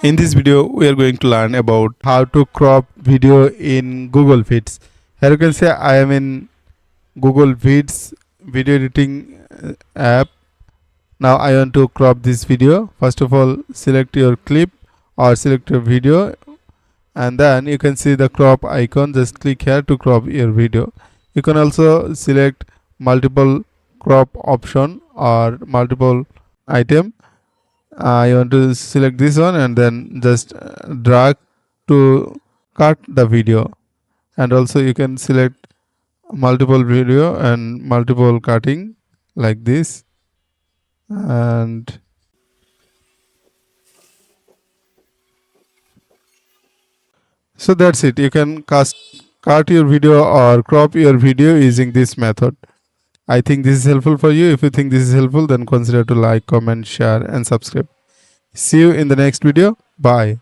In this video, we are going to learn about how to crop video in Google Feeds. Here you can see I am in Google Feeds video editing app. Now I want to crop this video. First of all, select your clip or select your video, and then you can see the crop icon. Just click here to crop your video. You can also select multiple crop option or multiple item. You want to select this one and then just drag to cut the video, and also you can select multiple video and multiple cutting like this. And so that's it. You can cut your video or crop your video using this method. I think this is helpful for you. If you think this is helpful, then consider to like, comment, share and subscribe. See you in the next video. Bye.